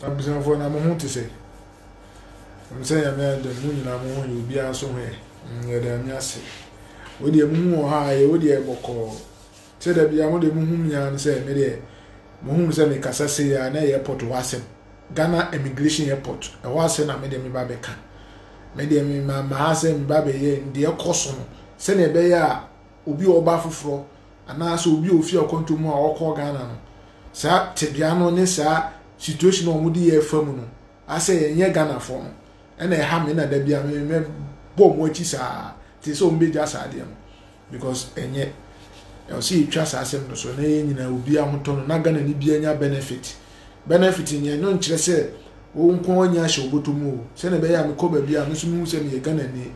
I'm saying for na mo to say. I'm saying I'm the moon na mo you be aso he. Ya da mi ase. We dey mu ha ye we dey boko. Say da bia mo dey mu hu nya no say me dey mo hu say me kasa say ya na airport wasem. Ghana Immigration Airport. E wase na me dey me ba be ka. Me dey me ma ha say me ba be ye dey koso no. Say na be ya obi oba foforo ana so obi ofi okonto mu a okọ Ghana no. Sa tebia no ne sa situation o mu di ye fam no. Ase ye Ghana fo no. E na ha me na da bia me bom wachi sa ti so mbeja sa de no. Because enye e see twa sa asem no so na ye nyina obi ahoto no na Ghana ni bia nya benefit nye no nkyere se wo nko anya hye obotomu o se na be ya me ko ba bia me so mu se me Ghana ni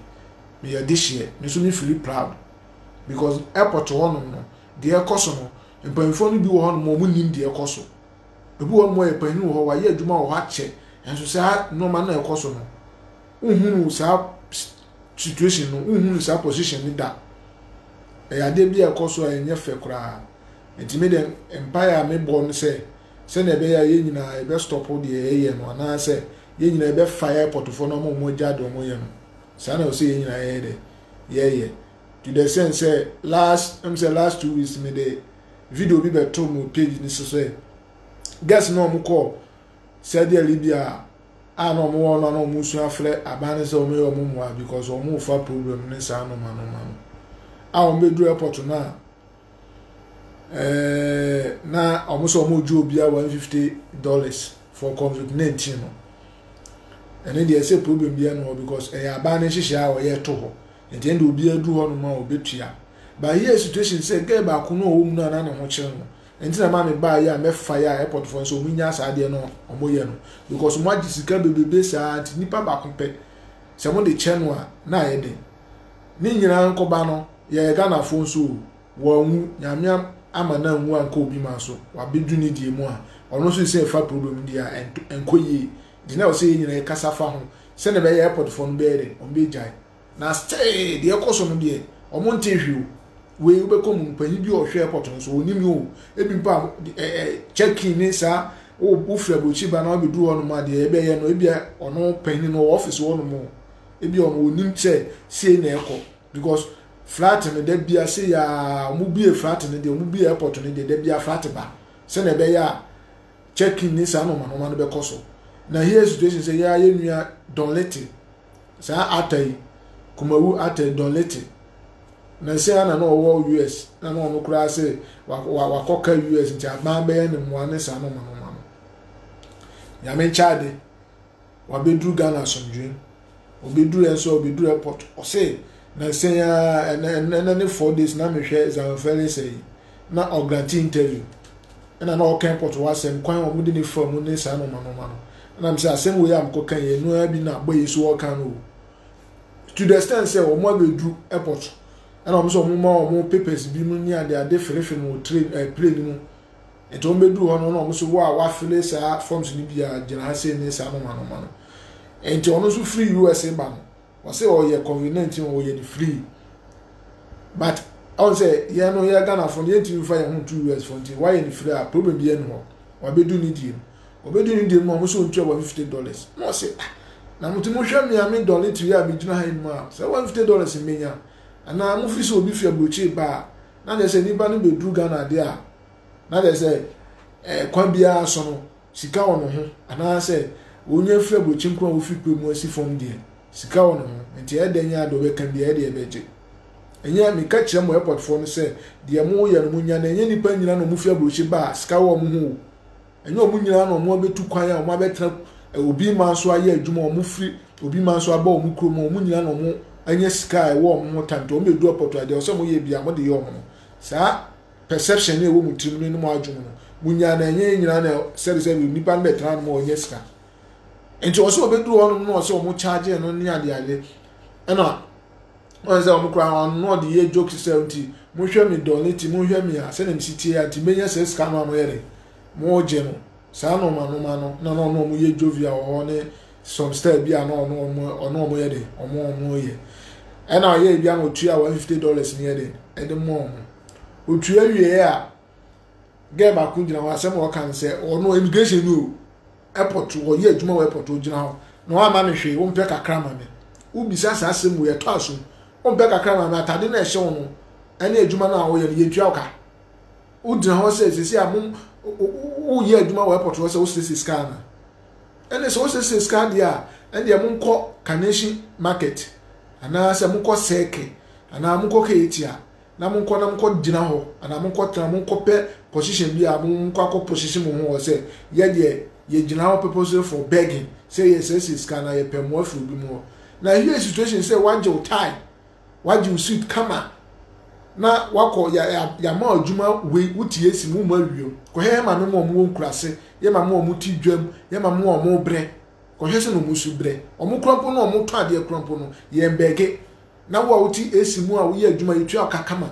me ya this year me so me feel proud because airport one no de ekoso no mpanfo no bi wo ho no mo nim de ekoso ebi wo mo e panu wo wa ye adwuma wo ha che enso sa no ma na ekoso no uhunu sa situation no uhunu sa position ni da e ya de bi ekoso enye fe kura entime de empire me born say se na be ya ye nyina e be stop de ye no na se ye nyina e be fire portfolio no mo jade mo ye no sa na o se ye nyina ye de ye to the sense last 2 weeks me de video bi be to mo page ni so guess no mo call Saudi Arabia no mo no no mo su afre abane se o me o mo mo because o mo fa problem ni sa no ma o me do airport na na almost ju obi $150 for COVID-19 no and dey say problem bia no because abane hihia o ye to ho and end obi adu ho no ma obetua but here situation say get ba ko no o mu na na ho kire no enti na ma me ba ya me fire airport for so munya sa de no omoye no because mo agi sika bebebe sa anti nipa ba ko pe se mo de chenu a na ye de ni nyina nkoba no ye Ghana fo so wo hu nyamia amana nwu anka obi ma so wa bedu ni die mu a ono so say fa problem dia enkoyi di na o say nyina kasa fa ho se ne be airport fo no be de on be jai na stay de ekoso no de omo ntehwiu we ube ko mu panyi bi o hwe airport no so onimi o ebi mpa check in ni sa o fra bochi ba na obedu ho no ma de ebe ye no ebi ono panyi no office wo no mo ebi ono onim say na eko because flat ne de bia say ya mu bie flat ne de mu bie airport ne de bia flat ba se na be ya check in ni sa no ma no be koso na here situation say ya ye nua don leti sa atai kumawu atai don leti na say na no wo US na no no kura say wa koka US nti agban be ne mo ne sa no ma no ya me chade wa bedru Ghana sonjun obedu enso obedu airport o say na say ya na 4 days na me hwe za fele say na o grant interview na o airport wa sem kwan o mu de ne form ne sa no ma no na me say asem we am ko kan ye no abi na boy so o kan no to the extent say o mo abedu airport and I'm so more papers be near the different train plane no it won't be do on no so wa feel say forms ni bia general say ni say no man and to also free USA ban was say oh yeah convenient or yeah free but I would say yeah no yeah Ghana from the 85 to US from why any free problem be no wa be do need him obedu need him mo so ntwa $50 no say na mutimo hwa me am dollar to ya me gina ha ma say $150 menya ana mu fi so obi fi abrochi ba na dey say nipa no be dru Ghana dey a na dey say kwan bia so no sika wono ho ana say onye fi abrochi nkwa wo fi pe mu asi fom dey sika wono ho enti e dey nya do be kan bia e dey beje enya me ka kire mo airport for no say dey mo ye no munya na enya nipa nyina no mu fi abrochi ba sika wo mo ho enya mo nyina no mo betu kwan a mo abetra obi ma so aye adwuma mo fi obi ma so aba mo kro mo nyina no mo anya sky wo mo tanto o medu airport ade o so mo ye bia mo de yo mo sa perception e wo mu trim no mo adwum no munya na anya nyina na se nipa no betra no mo anya sky enti o so obedu ho no o so mo charge no ni ade na o se o mo kra no de ye joke 70 mo hwe me donate mo hwe me a se na msiti ya ti menya se sky no yere mo je no sa no ma no mo ye jovia o ne some style bia no mo ye de mo ye and now ye bia no tua $150 ni ye de e de mo o tua wie a get back kun jina wa asem o kan say o no immigration no airport wo ye adwuma wo airport ogina ho no wa ma me hwe wo mpe kakra ma me wo bisa sa asem wo ye to aso wo mpe kakra ma me atade na ehye wo no ene adwuma na wo ye ye tua oka wo dina ho se amum wo ye adwuma wo airport wo se wo se scan na ene so se scan dia ene mun ko Kaneshi market ana se mun ko seke ana mun ko ketia na mun ko dina ho ana mun ko tra mun ko pe position bi a mun ko position mo ho se ye gina ho purpose for begging say yes scan na ye pe mo afru bi mo na here situation say waje tie waje suit kama na wako ya ma adwuma we wutie si mu ma wio ko he ma me mo nkurase ye ma mo ti dwam ye ma mo bre ko he se no musu bre omo krompo no omo to ade krompo no ye mbege na wo wuti esi mu a wo ye adwuma yitu akakama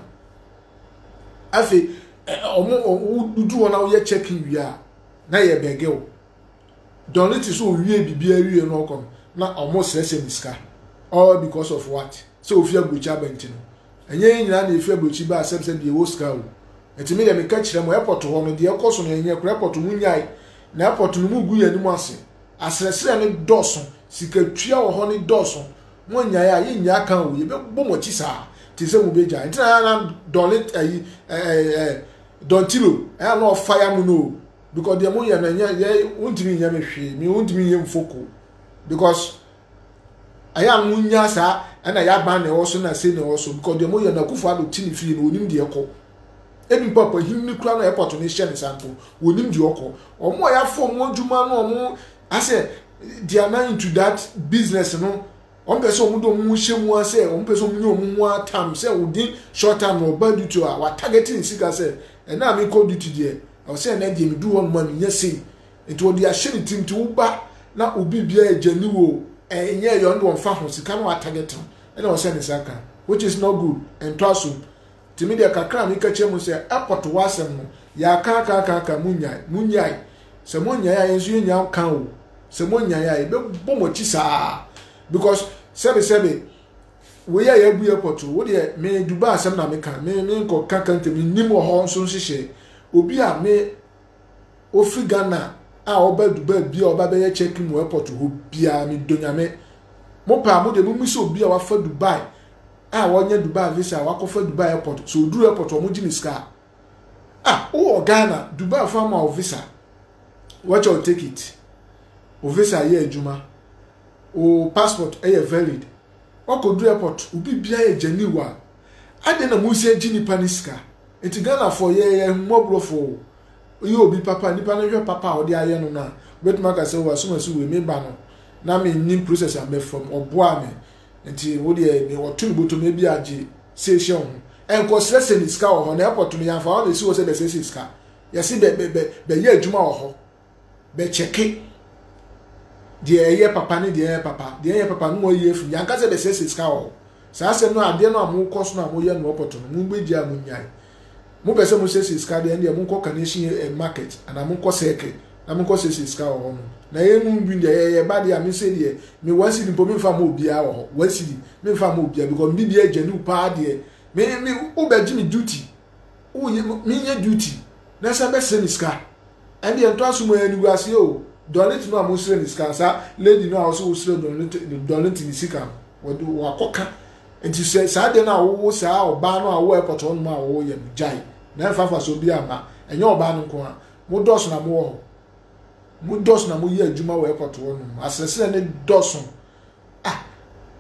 afi omo dudu wona wo ye checking wia na ye bege o don't let so wie bibia wie no kom na omo sese miska all because of what so ofia gbocha benti no enye nyina na efia gbochi ba asem de wo ska o etimi de me ka kire mo airport ho no de ekoso no enye kura airport mu nyai na airport no mu gu ya ni mu ase asresere ne doso sika tua wo ho ne doso mo nyai a ye nya kan wo ye be bomo chi sa ti se mu beja ntina na don't let don't tilo no fire mu no because the money na ye untimi nya me hwe me untimi ye mfoko because aya munya sa na ya ban na also na say na also because the money na kufu ado tini fie na onim de ekọ ebi papa himni kura na airport ni share ni sample onim de okọ omo ya fo mo adwuma no omo ase they are not into that business no on person omo do mo hye mu ase on person omo nyo mo time say within short time no bad to our targeting sika say na me call duty there I was saying that they do one money yes say it will be a shitty team to uba na obi bia ejaniwo enye yo ndo mfa ho sika no target and I was saying saka which is not good and twaso to me the kakra me ka chemu say airport wasem no ya ka munyai se munyai ya enso nya kan o se munyai ya be bomochi saa because sebe we ya bu airport wo de me Dubai asem na me kan me ko kakante me nimo ho nso hihye obi a me ofri Ghana a oba Dubai bia oba be ye check mu airport ho bia me donyame mo pa mo de mo miso obi a wa fa Dubai a wonya Dubai visa wa ko fa Dubai airport so duru airport o mo gini ska o Ghana Dubai fa ma visa what you take it o visa ye adwuma o passport e valid o ko duru airport obi bia ye janiwa ade na mo se gini paniska enti Ghana for ye mobro for you obi papa nipa na hwe papa o de aye no na betuma ka se wa so we me ba no na me nim process am from oboa me enti wo de me wo tun boto me bi age station enko stress ni ska ho na airport me yan fa o si wo se de se ska ya si be ye adwuma ho be checke de ye papa ni de ye papa no ye fu yan ka se de se ska ho sa se no ade no amu koso no amu ye no airport no mu gbeji amu nyai mu pese mu sesi ska de ndi mu ko Kaneshi market ana mu ko seke na mu ko sesi ska ho no na ye mu bi de ye ba de am se de me wasi ni po me fa mo bia ho wasi me fa mo bia because bi de agenu pa de me u be jimi duty u me ye duty na sa be se ni ska and the to asu mo ani wasi o donate no am se ni ska sa lady no also se donate ni sika wo do wakoka enti se sa de na wo sa oba no a wo airport on ma wo ye jai na fafa so bi ama enye oba no ko a mo dos na mo ye adwuma wo airport wo no asese ne doso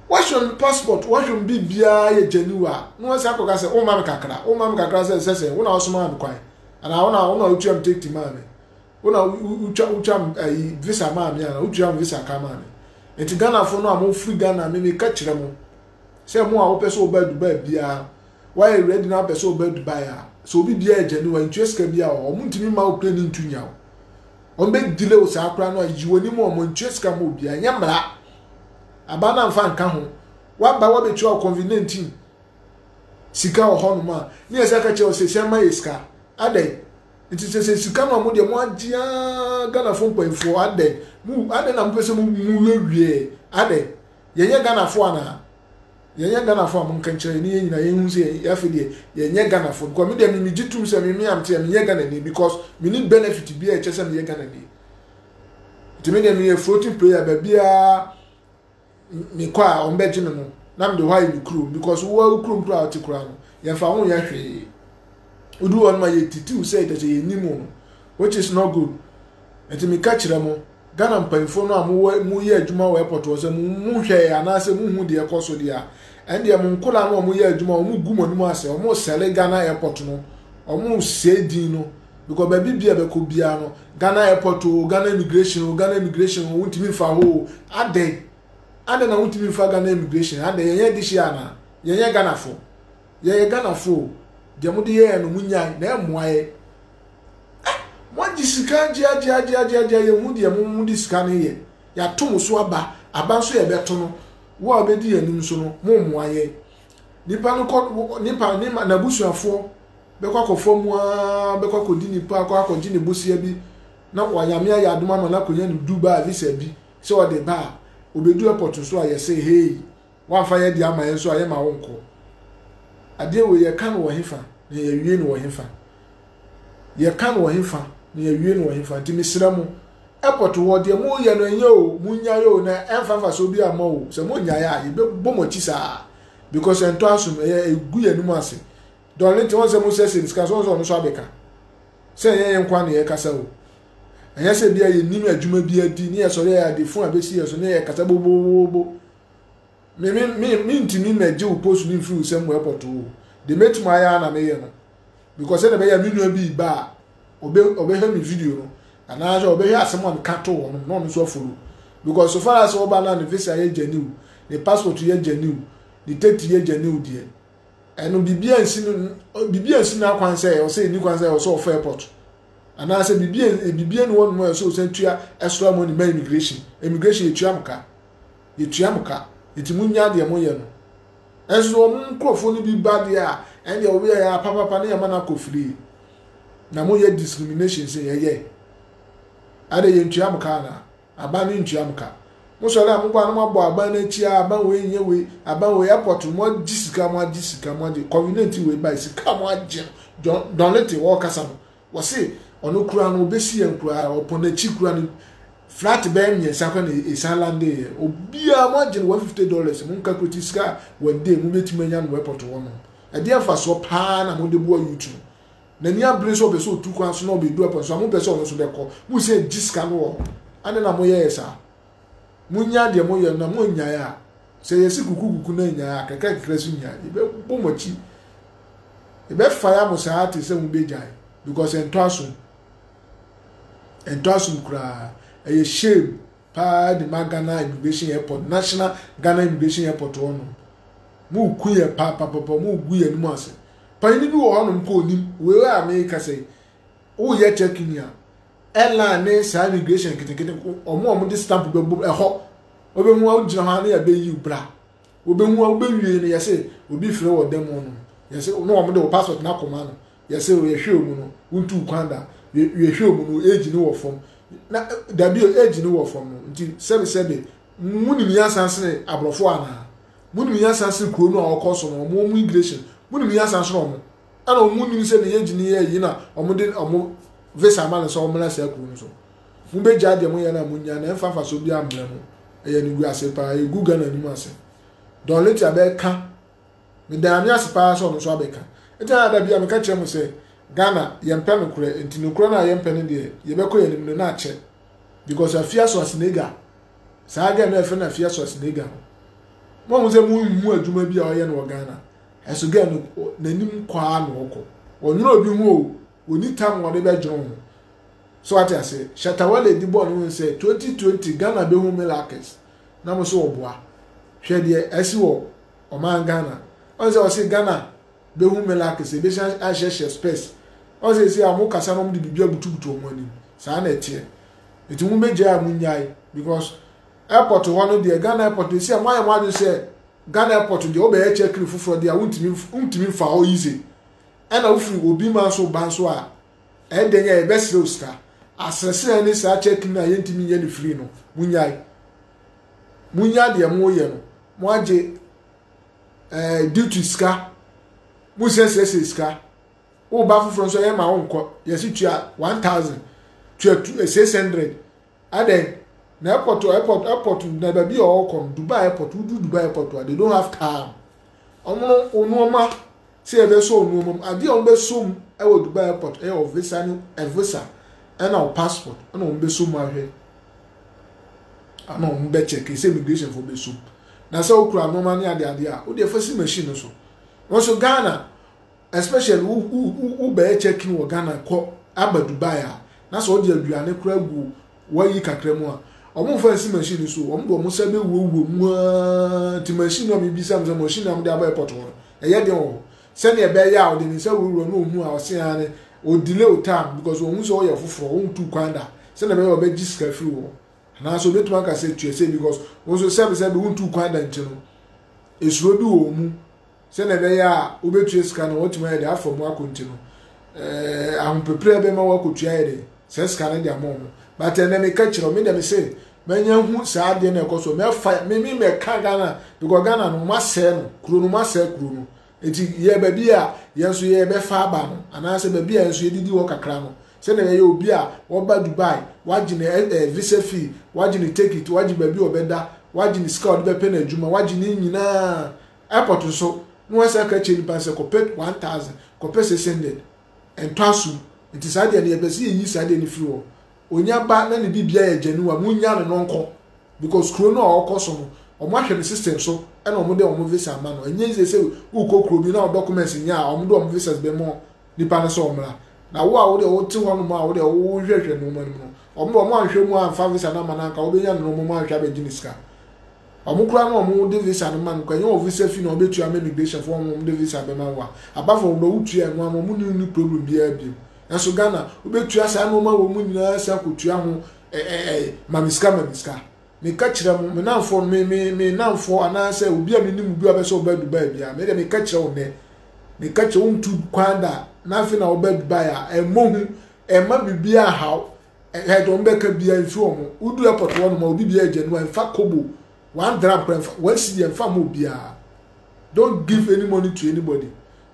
what should passport what should be bia ye janiwa no say akoka say o ma me kakra say wo na osoma am kwan ana wo na utu am take ti ma me wo na utu am visa ma me ana utu am visa ka ma me enti Ghana fo no am free Ghana me ka kire mo say mo a wo pese oba Dubai bia why ready na pese oba Dubai so bi bia janiwa interest ka bia o mo ntimi ma o plan ntu nya o be delay o sa akra no ajiwoni mo mo interest ka mo bia nya mra abana mfa nka ho wa ba wa be twa convenient sika o ho no ma ni esa ka che o se sema iska ade it is se sika no mo de mo agia Ghana fo mpanfo ade na mo pese mo wie ade yenye Ghana fo ana yenye Ghana fo am nka nkyere ni nyina yehu se ya fe de yenye Ghana fo ko me de me gitum se me am te me ye Ghana ni because me need benefit bi e chese me ye Ghana ni to me dem floating prayer bia me kwa on be gine no na me de why me crew because wo crew crew out kura no ye fa ho ye hwe udu on ma ye titi say that ye nimu which is not good enti me ka kire mo Ghana mpanfo no amu ye adwuma wo airport wo say mu hwe anase mu hu de ekoso dia ende mu nkula no mu ye adwuma mu gu monum ase mu sele Ghana airport no mu sedin no because baby bia be ko bia no Ghana airport o Ghana immigration o wuntimi fa ho ade na wuntimi fa Ghana immigration ade ye di shi ana ye Ghana fo ye Ghana fo de mu de ye no munya na emoaye mo disika dia ye hu de mu disika ne ye ya tom so aba so ye beto no wo obedi anim so no mo moaye nipa no ko nipa na busuafo bekwa kofo mu a bekwa kodi nipa akwa kodi ne busia bi na wanyame ya adoma ma na konya ni Dubai visa bi se o de ba obedu airport so aye say hey wan fa ye di ama ye so aye ma wonko ade we ye kan wo hefa na ye wie no wo hefa ye kan wo hefa na ye wie no wo hefa ti misira mu airport wo de mu ye no enye o munya yo na enfafa so bi ama o se mu nya ya ye be bomochi sa because ento asum ye egu ye numu ase don let won se mu se discuss on so abeka se ye nkwa na ye kasa o anya se bia ye nim adwuma bia di ne ye so ya de fun abesi ye so ne ye kasa bobobo me ntimi meje u post ni free se mu airport o de metu aya na me ye no because se na be ya me nua bi ba obe he mi video no ana so obe he asem am kato won no so follow because so far as oba na the visa ye genuine the passport ye genuine the ticket ye genuine die eno bibia nsi na kwan say o say ni kwan say o so of airport ana say bibia no won mo so sentua extra money by immigration ye tuamka iti munya de mo ye no enso o mkrofo ni bi bad ya en de obi ya papa na ya mana ko free na mo ye discrimination say ye ade ye tuamka na aba ni tuamka mo so la mo kwa na mo abo aba na chi aba we nye we aba we airport mo disika mo de community we by sika mo age don let wo kasa no wo say ono kura no obesi en kura opona chi kura no flat ben ye sakwa na isalande obia mo age $150 mo nka kwoti sika one day mo betuma nya no airport wo no e dey fa so pa na mo de bo YouTube na ni abre so be so tu kwan so na obedu airport so mo be so no so de ko mo say disika no ane na mo ye esa munya de mo ye na mo nya ya se yesi kuku na nya ya kekere su nya e be bomochi e be fire mo sa ati se mo be jai because ento asun kra e shame pa the Ghana Immigration Airport National Ghana Immigration Airport ono mu ku ye pa mu gu ye ni mo ase pa ni bi wo hono ko ni we wa America say wo ye checking ya ela ne sa immigration kitikiti omo de stamp be ho obehu agina ha na ya be yi bra obehu obewie ne yese obi fire wo dem no yese no omo de passport na koma no yese o ye hwe omu no untu kwanda ye hwe omu no age ni wo fom na da bi age ni wo fom no nti sebe munimi yasanse abrofo ana munimi yasanse kuro no akoso no omo immigration munimi yasanse no omo ana munimi se ne age ni ye yi na omo de omo visa man so omla se akuru so mu be jade mo yana munya na enfafa so bi amla no eye ni gu ase pa e gu Ghana ni mu ase don let ya be ka me da mi ase pa so no so abeka eta da bia me ka kire mo se Ghana ye mpa no kure enti no kure na ye mpa ne de ye be ko ye ni na ache because afia so asinega sa ga na afi na afia so asinega mo se mu adwuma bi a o ye no Ghana eso ga no nanim kwa no ko onyo obi hu o oni tam wode be djon so ati ase Shatawale di ball no say 2020 Ghana be hu miracles na mo so oboa hwe de asi wo o man Ghana on say Ghana be hu miracles e be share space on say amukasa no de bibia butubutu omani sa na etie eti mu meje amunyai because airport one de Ghana airport say am I say Ghana airport de obe check fufu de untimi fa o easy ana ufiri obi ma so ban so a edenya e besre oska asese ni sa check na yentimi ye ni free no munya de mo ye no mo age duty ska mu sese ska o ba fu so ye ma wonko ye si tua 1000 tua 600 ade na airport na ba bi o come Dubai airport we do Dubai airport they don't have time omo onoma say be so onoma ade on be so e wo Dubai airport e of visa no visa and our passport and on be so ma hwe and on be check say immigration for be so na say okura no man ade a wo dey first machine so also Ghana especially who be checking wo Ghana ko aba Dubai a na so dey aduane kura gu wayi kakra mu a omo first machine so omo do omo sabe wo mu ti machine no bi sam machine am dey aba airport wo eye dey wo se na be ya o dey ni say wo no hu a o se ane o delay o time because wo hu so ye foforo wo ntu kwanda se na be o be jiska free wo na so betu aka say tue say because wo so say be wo ntu kwanda ntino esuro bi wo mu se na be ya o betu ska na wo tuma ye dey afọ mu akontino am prepare be ma wo kotua ye dey se ska na dey amom but then me catch me dem say menya hu saa de na ekoso me fa me ka Ghana because Ghana no mase no kuro no mase kuro no eti ye ba bi a ye so ye be fa ba no ana se ba bi a so ye didi wo kakra no se na ye obi a wo ba Dubai wagine visa fee wagine take it wagine ba bi obeda wagine scout be pe na adwuma wagine nyina airport so no wasa ka cheni panse ko pay 1000 ko pay 600 and twasu eti saa de na ye be se yi saa de ni free wo onya ba na ne bibia ya januwa munya no nonko because kro no okoso no omo ahwe the system so e na omo de omo visa ma no enye ze se ukokro bi na documents nya omo de omo visas be mo nipa na so omra na wo a wo de wo ti ho no ma wo de wo hwehwe no ma no omo ahwe mu anfa visa na ma na nka wo be nya no omo ahwe be giniska omo kura no omo de visa no ma no kwanya o visa fi na obetu am immigration for omo de visa be ma wa abafo no utu ya no omo ni problem bi abi naso Ghana obetu asa no ma wo mu nyina sa kotua ho mamiska me ka kire mo me nanfo me nanfo anase obi a menim bi obeso oba Dubai bia me de me ka kire wo ne me ka kire wontu kwanda na afi na oba Dubai a emohu ema bibia haw he do mbeka bia nfi omo udu airport wo no ma obi bia agenu enfa kobo 1 gram per one cedi enfa mo bia don't give any money to anybody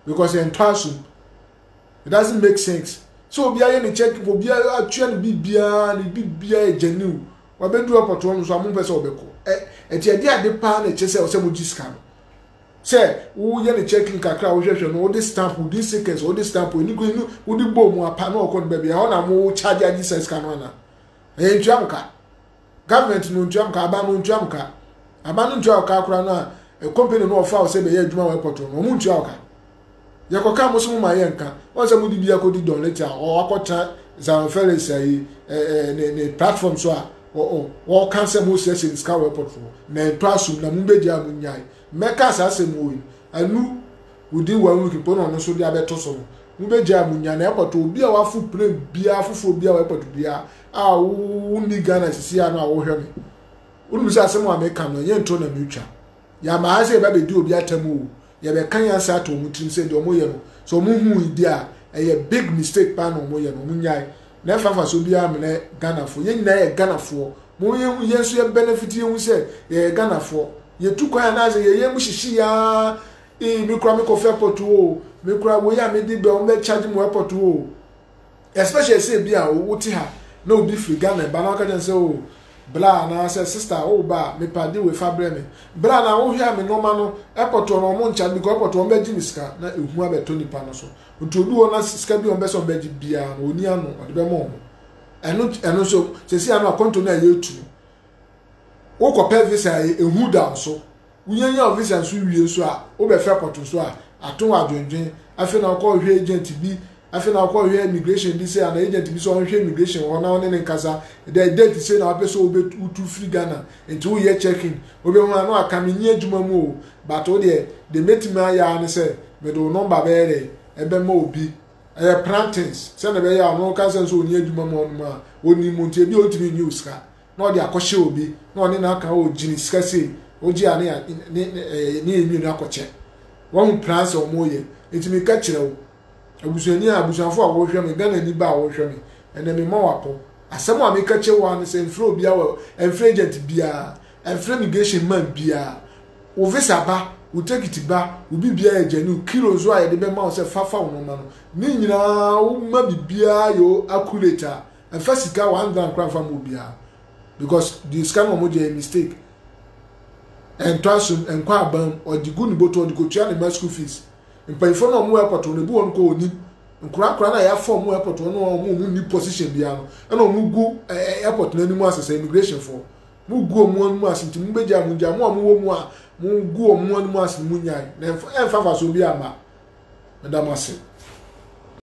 because in transum it doesn't make sense. So obi aye ni check obi atwa ni bibia agenu wa bedu airport wo so amon pese obeko eti ade pa na che se o se mo jiska no se wo ye ni checking kakra wo hwehwe no wo de stamp wo de seconds wo de stamp ni ko ni wo de bom apa na okon ba bia ho na mo charge agi sense ka no na ntwamka government no ntwamka aba no ntwamka aba no ntwamka akura na company no ofa o se be ye adwuma wa airport no mo ntwamka yakoka musumu mayenka onse mudi bia ko di don later o akota Zan Felix ne platform so a o cancel mo se ska report for na twasu na mbeji amunyai meka asase mo yi anu udi wa week po no so dia beto so mbeji amunya na airport obi a wafu plane bia afufo bia wa airport bia a uni Ghana sisi anu a wo hwe me unu bisa asem wa meka no ye ntro na metwa ya ma ase ba be di obi atamu ye be kan ya sa to mutrim se de omo ye no so mo hu idi a big mistake pa no omo ye no munyai na fafa so bia me na Ghana fo ye nyina ye Ghana fo mo ye so ye benefit ye hu se ye Ghana fo ye tukwa na ze ye mu shishi ya mi kura mi ko fe port o mi kura wo ya me di be o be charge mo airport o especially say bia wo ti ha na obi free Ghana ba na ka jan say o bla na say sister o ba me padi we fabre me bla na wo hia me no ma no airport no mo ncha bi ko airport o be ji miska na ehu abeto nipa no so ntodu o na siska bi o be so be ji bia no oni anu o de be mo eno so se si anu akonto na ye tu wo ko pay visa ehu da so unyanya visa so wie so a wo be fe port so a aton adwendwen afi na ko hwe agent bi afi na ko hwe immigration bi say an agent bi so hwe immigration ho na one ne nkasa the date say na person obe utu free Ghana into wo ye checking obe hu na akamini adwuma mu o but o de metima ya ne say me do number be ebe ma obi plantings say na be ya no kansa so oni adwuma mu no ma oni mu ntie bi o timi news ka na o de akɔhye obi na oni na aka o gini sika sei oji ane ni emi na akɔche won plans o mo ye etimi ka kire wo abusuani abusuanfo a wo hwe me Ghana ni ba wo hwe me ene me ma wapo asem a me ka kire wo an se enfro bia wo enfro agent bia enfro immigration man bia wo visa ba wo take it ba wo bibia agenu kilo zo a ye de be ma wo se fafa wo no ma no ni nyina wo ma bibia yo accurate a first ka 1 gram kran fa mo bia because the scam omo dey mistake and transum and kwa ban or the good boto or the go tua the school fees mpanyifo na omo airport no bu won ko oni nkura na ya form airport no omo ni position bia no na omo gu airport na ni mu asese immigration for mu gu omo mu asinti mu beja mu ja mu omo wo mu a mu gu omo mu asin mu nyai na enfa fa so bia ma madam ase